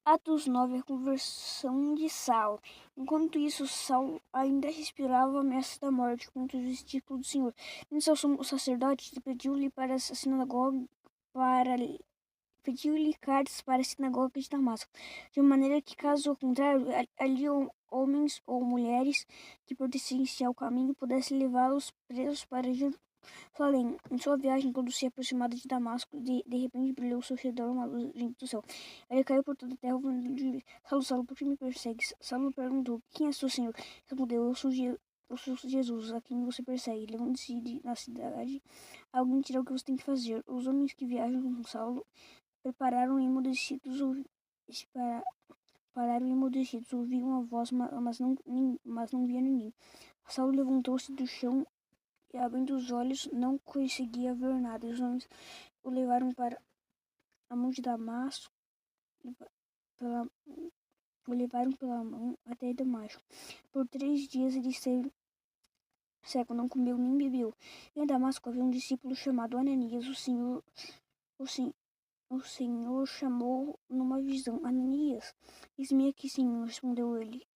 Atos 9, a conversão de Saulo. Enquanto isso, Saulo ainda respirava a ameaça da morte contra os discípulos do Senhor. Então, o sacerdote pediu-lhe cartas para a sinagoga de Damasco, de maneira que, caso contrário, ali homens ou mulheres que pertencessem ao caminho pudessem levá-los presos para Jerusalém. Em sua viagem, quando se aproximava de Damasco, de repente brilhou ao seu redor uma luz vinda do céu. Ele caiu por toda a terra, ouvindo de Saulo, Saulo, por que me persegues? Saulo perguntou, quem és tu, Senhor? Respondeu, eu sou Jesus, a quem você persegue. Levante-se na cidade, alguém dirá o que você tem que fazer. Os homens que viajam com Saulo pararam emudecidos, ouviam uma voz, mas não via ninguém. Saulo levantou-se do chão e, abrindo os olhos, não conseguia ver nada. Os homens o levaram para a mão de Damasco, o levaram pela mão até Damasco. Por 3 dias ele esteve cego, não comeu nem bebeu. Em Damasco havia um discípulo chamado Ananias. O Senhor chamou numa visão. Ananias, eis-me aqui, Senhor, respondeu ele.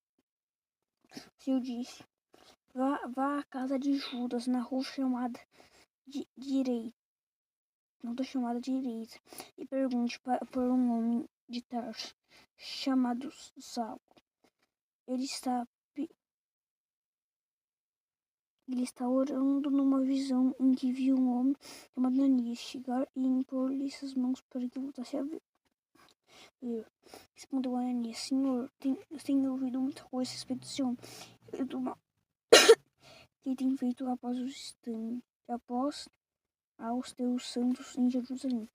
O Senhor disse, vá à casa de Judas, na rua chamada direita, e pergunte por um homem de Tarso, chamado Saulo. Ele está orando numa visão em que viu um homem chamado Ananias chegar e impor-lhe as mãos para que voltasse a ver. Respondeu Ananias, Senhor, tenho ouvido muita coisa a respeito desse homem e do mal que tem feito após aos teus santos em Jerusalém.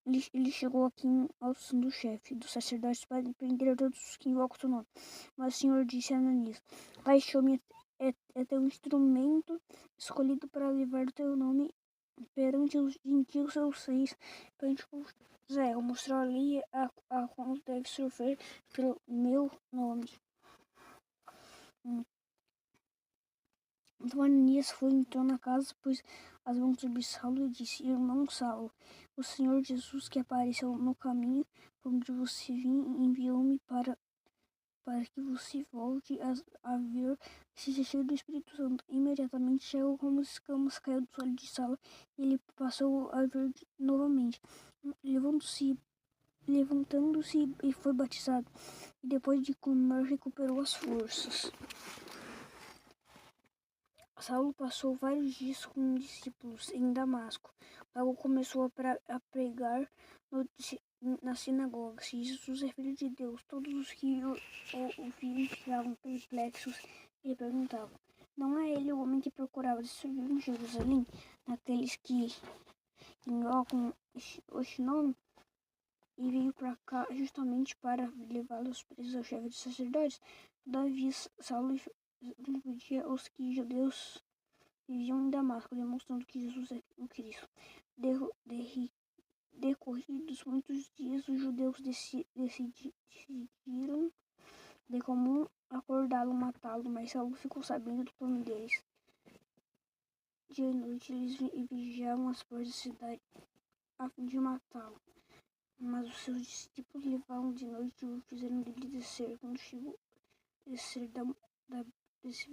Ele chegou aqui ao santo-chefe dos sacerdotes para prender todos os que invocam o teu nome. Mas o Senhor disse a Ananias, Pai-me é teu instrumento escolhido para levar o teu nome perante os gentios, seus seis, perante Israel, mostrar-lhe a quanto deve sofrer pelo meu nome. Então Ananias entrou na casa, pôs as mãos sobre Saulo e disse, Irmão Saulo, o Senhor Jesus que apareceu no caminho por onde você vinha enviou-me para que você volte a ver e seja cheio do Espírito Santo. Imediatamente chegou como escamas, caiu dos olhos de Saulo e ele passou a ver novamente. Levantando-se e foi batizado, e depois de comer recuperou as forças. Saulo passou vários dias com discípulos em Damasco. Logo começou a pregar nas sinagogas. Jesus é filho de Deus. Todos os que o ouviam ficavam perplexos e perguntavam, não é ele o homem que procurava destruir em Jerusalém naqueles que invocam este nome? E veio para cá justamente para levá-los presos ao chefe dos sacerdotes. Todavia, Saulo pedia aos que judeus viviam em Damasco, demonstrando que Jesus é o Cristo. Decorridos muitos dias, os judeus decidiram de comum acordá-lo, matá-lo, mas Saulo ficou sabendo do plano deles. Dia e noite eles vigiavam as portas da cidade a fim de matá-lo. Mas os seus discípulos levaram de noite e o fizeram dele descer. Quando chegou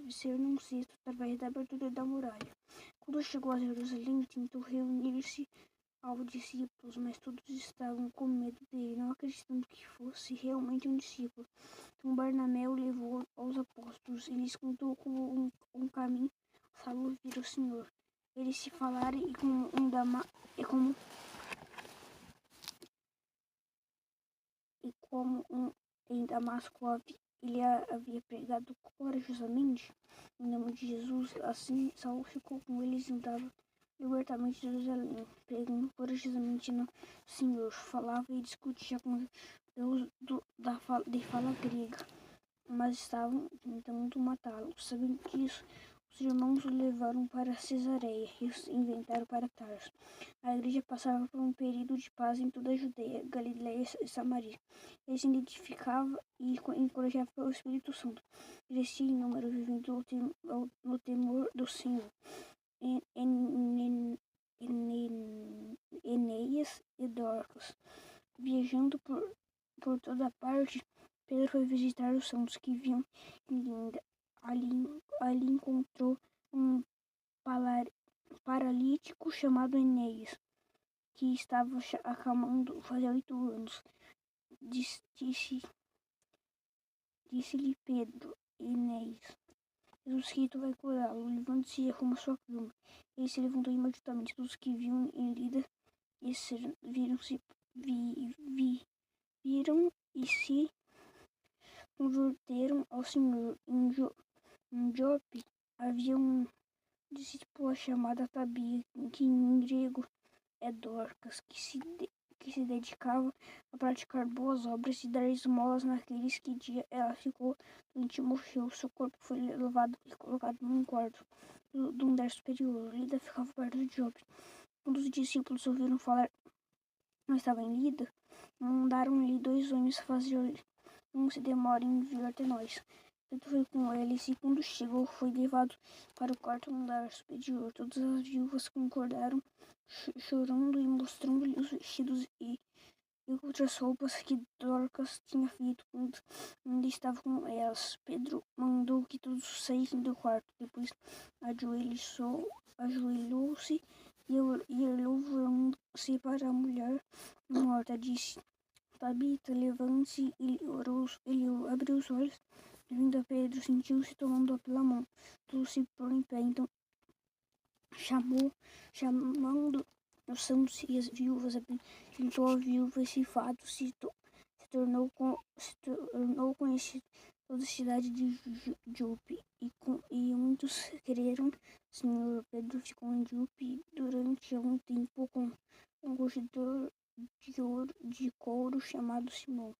descer num cesto através da abertura da muralha. Quando chegou a Jerusalém, tentou reunir-se aos discípulos, mas todos estavam com medo dele, não acreditando que fosse realmente um discípulo. Então Barnabé o levou aos apóstolos e lhes contou como um caminho Saulo vira o Senhor. Eles se falaram e como em Damasco ele havia pregado corajosamente em nome de Jesus, assim Saulo ficou com eles e andava libertamente em Jerusalém, pregando corajosamente no Senhor. Falava e discutia com Deus de fala grega, mas estavam tentando matá-lo. Sabendo disso, os irmãos o levaram para Cesareia e os enviaram para Tarso. A igreja passava por um período de paz em toda a Judeia, Galiléia e Samaria. Ele se identificava e encorajava pelo Espírito Santo. Crescia em número, vivendo no temor do Senhor. Enéas e Dorcas, viajando por toda parte, Pedro foi visitar os santos que viam em Linda. Ali encontrou um paralítico chamado Enéas, que estava acamando fazia 8 anos. Disse-lhe Pedro: Enéas, Jesus Cristo vai curá-lo. Levante-se e arruma sua cama. Ele se levantou imediatamente. Todos que viam em Lida viram e se converteram ao Senhor. Em Jope havia um discípula chamada Tabia, que em grego é Dorcas, que se dedicava a praticar boas obras e dar esmolas naqueles que dia ela ficou doente e morreu. Seu corpo foi levado e colocado num quarto do andar superior. Lida ficava perto de Jope. Quando os discípulos ouviram falar não estava em Lida, mandaram-lhe 2 homens fazer não se demore em vir até nós. Pedro foi com eles e quando chegou foi levado para o quarto andar superior. Todas as viúvas concordaram, chorando e mostrando-lhe os vestidos e outras roupas que Dorcas tinha feito quando ainda estava com elas. Pedro mandou que todos saíssem do quarto. Depois ajoelhou-se e louvando-se para a mulher morta, disse: Tabita, levante-se. Ele abriu os olhos. Vindo a Pedro, sentiu-se tomando-a pela mão. Tudo se pôs em pé. Então, chamando os santos e as viúvas, apresentou a viúva. Esse fato se tornou conhecido toda a cidade de Jope, e muitos creram. Senhor Pedro ficou em Jope durante algum tempo com um curtidor de couro chamado Simão.